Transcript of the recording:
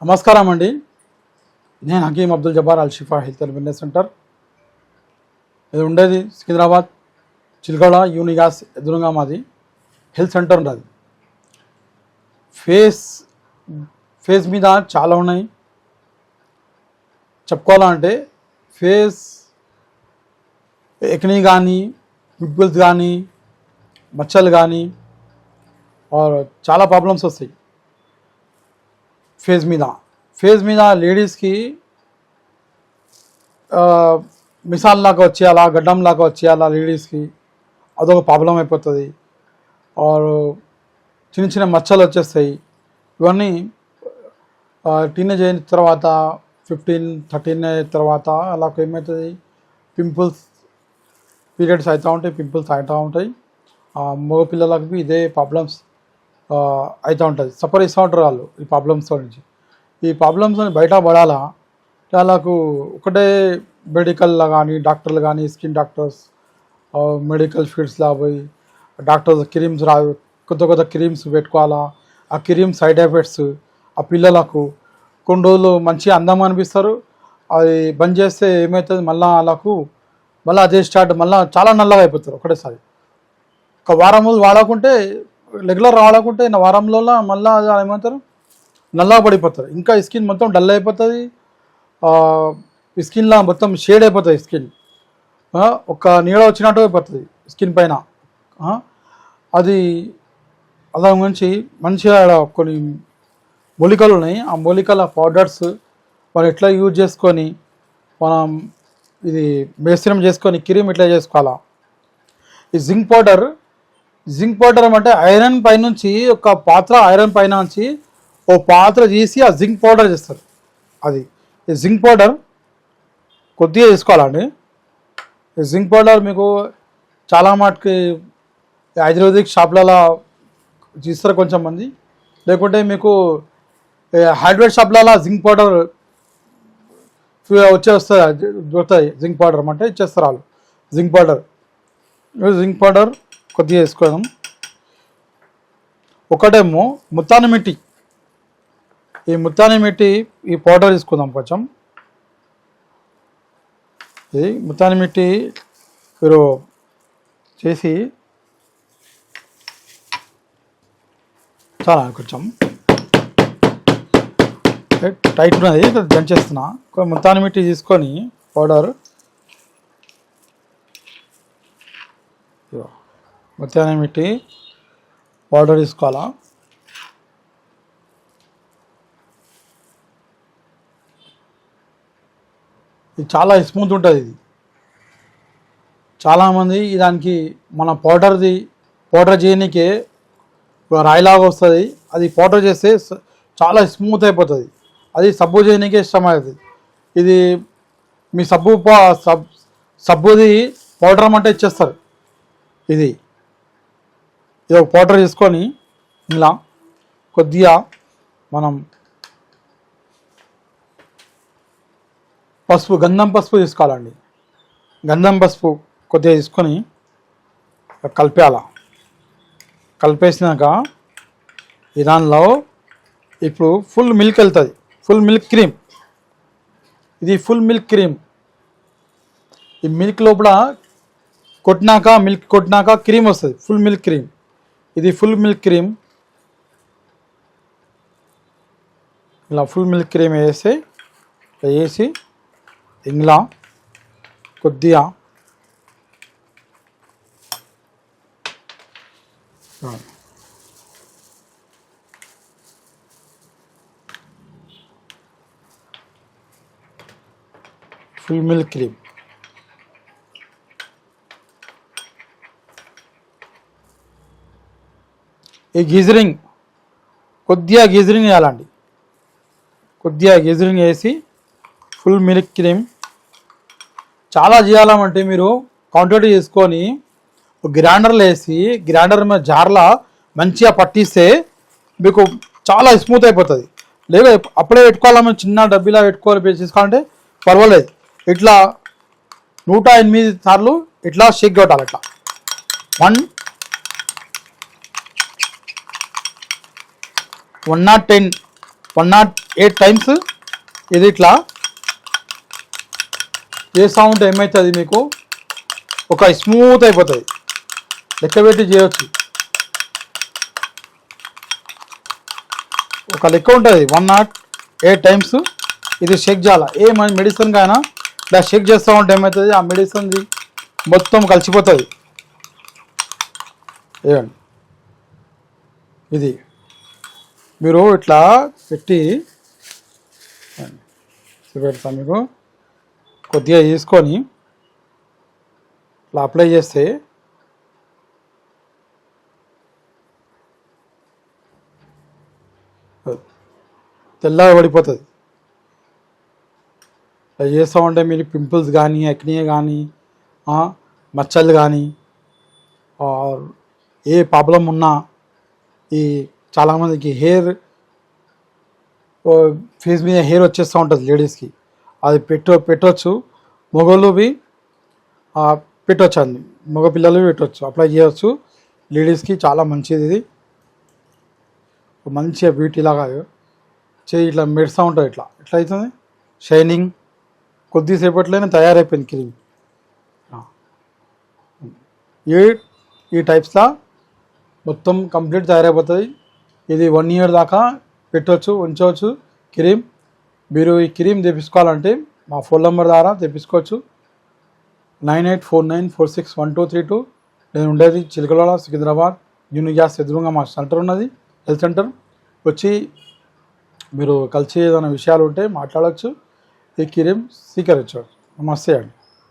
నమస్కారం అండి. నేను హకీం అబ్దుల్ జబ్బార్ అల్ షిఫా హెల్త్ అండ్ వెల్నెస్ సెంటర్. ఇది ఉండేది సికింద్రాబాద్ చిల్గడ యూనిగాస్ ఎదురుగా మాది హెల్త్ సెంటర్ ఉండదు. ఫేస్ మీద చాలా ఉన్నాయి. చెప్పుకోవాలంటే ఫేస్ ఎక్నీ కానీ, పింపుల్స్ కానీ, మచ్చలు కానీ చాలా ప్రాబ్లమ్స్ వస్తాయి ఫేస్ మీద లేడీస్కి మిసాల్ లాగా వచ్చేయాలా, గడ్డం లాగా వచ్చేయాలా లేడీస్కి, అదొక ప్రాబ్లం అయిపోతుంది. ఆర్ చిన్న చిన్న మచ్చలు వచ్చేస్తాయి. ఇవన్నీ టీనేజ్ అయిన తర్వాత 15-13 అయిన తర్వాత అలా ఏమవుతుంది, పింపుల్స్ పీరియడ్స్ అవుతూ ఉంటాయి, పింపుల్స్ అవుతూ ఉంటాయి. మగ పిల్లలకు ఇదే ప్రాబ్లమ్స్ అవుతూ ఉంటుంది. సఫర్ ఇస్తూ ఉంటారు వాళ్ళు ఈ ప్రాబ్లమ్స్తో నుంచి. ఈ ప్రాబ్లమ్స్ని బయటపడాలా వాళ్ళకు ఒకటే మెడికల్లో కానీ డాక్టర్లు కానీ స్కిన్ డాక్టర్స్ మెడికల్ ఫీల్డ్స్లో పోయి డాక్టర్స్ క్రీమ్స్ కొత్త క్రీమ్స్ పెట్టుకోవాలా. ఆ క్రీమ్ సైడ్ ఎఫెక్ట్స్ ఆ పిల్లలకు కొన్ని రోజులు మంచి అందం అనిపిస్తారు. అది బంద్ చేస్తే ఏమవుతుంది, మళ్ళీ అదే స్టార్ట్, మళ్ళీ చాలా నల్లగా అయిపోతారు ఒకటేసారి. ఒక వారం రోజులు వాడకుంటే, రెగ్యులర్ వాడకుంటే వారంలో మళ్ళీ ఏమంటారు నల్లగా పడిపోతారు. ఇంకా స్కిన్ మొత్తం డల్ అయిపోతుంది. స్కిన్లో మొత్తం షేడ్ అయిపోతుంది. స్కిన్ ఒక నీడ వచ్చినట్టు అయిపోతుంది స్కిన్ పైన. అది అలా గురించి మంచిగా కొన్ని మూలికలు ఉన్నాయి. ఆ మూలికల పౌడర్స్ మనం ఎట్లా యూజ్ చేసుకొని మనం ఇది మిశ్రమం చేసుకొని క్రీమ్ ఎట్లా చేసుకోవాలా. ఈ జింక్ పౌడర్ అంటే ఐరన్ పైనుంచి ఒక పాత్ర, ఐరన్ పైన నుంచి ఓ పాత్ర తీసి ఆ జింక్ పౌడర్ చేస్తారు. అది ఈ జింక్ పౌడర్ కొద్దిగా తీసుకోవాలండి. ఈ జింక్ పౌడర్ మీకు చాలా మటుకి ఆయుర్వేదిక్ షాప్లలో తీస్తారు కొంచెం మంది, లేకుంటే మీకు హార్డ్వేర్ షాప్లలో జింక్ పౌడర్ దొరుకుతాయి. జింక్ పౌడర్ అంటే ఇచ్చేస్తారు వాళ్ళు. జింక్ పౌడర్ కొద్దిగా వేసుకోవడం. ఒకటేమో ముత్తాని మిట్టి. ఈ ముత్తాని మిట్టి ఈ పౌడర్ తీసుకుందాం కొంచెం. ఇది ముత్తాని మిట్టి మీరు చేసి చాలా కొంచెం టైట్ ఉన్నది దంచేస్తున్నా. ముత్తాని మిట్టి తీసుకొని పౌడర్, ముత్తాని మిట్టి పౌడర్ తీసుకోవాలా. ఇది చాలా స్మూత్ ఉంటుంది. ఇది చాలామంది దానికి మన పౌడర్ చేయడానికే రాయిలాగా వస్తుంది. అది పౌడర్ చేస్తే చాలా స్మూత్ అయిపోతుంది. అది సబ్బు చేయడానికే ఇష్టమవుతుంది. ఇది మీ సబ్బుది పౌడర్ అంటే ఇచ్చేస్తారు. ఇది ఒక పౌడర్ తీసుకొని ఇలా కొద్దిగా మనం గంధం పసుపు తీసుకోవాలండి. గంధం పసుపు కొద్దిగా తీసుకొని కలిపేయాల. కలిపేసినాక ఈ దానిలో ఇప్పుడు ఫుల్ మిల్క్ వెళ్తుంది. Full milk cream. ఇది ఫుల్ మిల్క్ క్రీమ్. ఈ మిల్క్ లోపల కొట్టినాక క్రీమ్ వస్తుంది. Full milk cream. ఇది ఫుల్ మిల్క్ క్రీమ్. ఇలా ఫుల్ మిల్క్ క్రీమ్ వేసి ఇంగ్లా కొద్దిగా ఫుల్ మిల్క్ క్రీమ్ ఈ కొద్దిగా గీజరింగ్ వేయాలండి. కొద్దిగా గీజరింగ్ వేసి ఫుల్ మిల్క్ క్రీమ్ చాలా చేయాలంటే మీరు క్వాంటిటీ చేసుకొని గ్రైండర్లో వేసి గ్రైండర్ మీద జార్లా మంచిగా పట్టిస్తే మీకు చాలా స్మూత్ అయిపోతుంది. లేదా అప్పుడే పెట్టుకోవాలన్నా చిన్న డబ్బీలా చేసుకోవాలంటే పర్వాలేదు. ఇట్లా 108 సార్లు ఇట్లా షేక్ కొట్టాలి. ఇట్లా 110 8 టైమ్స్ ఇది ఇట్లా చేస్తూ ఉంటే ఏమవుతుంది, మీకు ఒక స్మూత్ అయిపోతుంది. లెక్క పెట్టి చేయవచ్చు. ఒక లెక్క ఉంటుంది 108 టైమ్స్. ఇది షేక్ చేయాలి. ఏ మెడిసిన్కి అయినా ఇలా షేక్ చేస్తూ ఉంటే ఏమవుతుంది, ఆ మెడిసిన్ది మొత్తం కలిసిపోతుంది. ఏమండి ఇది మీరు ఇట్లా పెట్టి పెడతాను, మీకు కొద్దిగా తీసుకొని ఇట్లా అప్లై చేస్తే తెల్లగా పడిపోతుంది. అలా చేస్తూ ఉంటే మీరు పింపుల్స్ కానీ, ఎక్నీ కానీ, మచ్చలు కానీ, ఏ ప్రాబ్లం ఉన్నా, ఈ చాలామందికి ఫేస్ మీద హెయిర్ వచ్చేస్తూ ఉంటుంది లేడీస్కి, అది పెట్టవచ్చు. మగవాళ్ళువి పెట్టవచ్చు అండి, మగ పిల్లలు పెట్టవచ్చు, అప్లై చేయవచ్చు. లేడీస్కి చాలా మంచిది ఇది. మంచిగా బ్యూటీ లాగా చేయి ఇట్లా మెడుస్తూ ఉంటుంది. ఇట్లా అవుతుంది షైనింగ్. కొద్దిసేపట్లోనే తయారైపోయింది క్రీమ్. ఈ టైప్స్లా మొత్తం కంప్లీట్ తయారైపోతుంది. ఇది 1 year దాకా పెట్టవచ్చు, ఉంచవచ్చు క్రీమ్. మీరు ఈ క్రీమ్ తెప్పించుకోవాలంటే మా ఫోన్ నెంబర్ ద్వారా తెప్పించుకోవచ్చు. 9849461232. నేను ఉండేది చిలకలవాడ, సికింద్రాబాద్. యూనిక్ గ్యాస్ ఎదురుగా మా సెంటర్ ఉన్నది, హెల్త్ సెంటర్. వచ్చి మీరు కలిసి ఏదైనా విషయాలు ఉంటే మాట్లాడవచ్చు, ఈ క్రీమ్ స్వీకరించవచ్చు. నమస్తే అండి.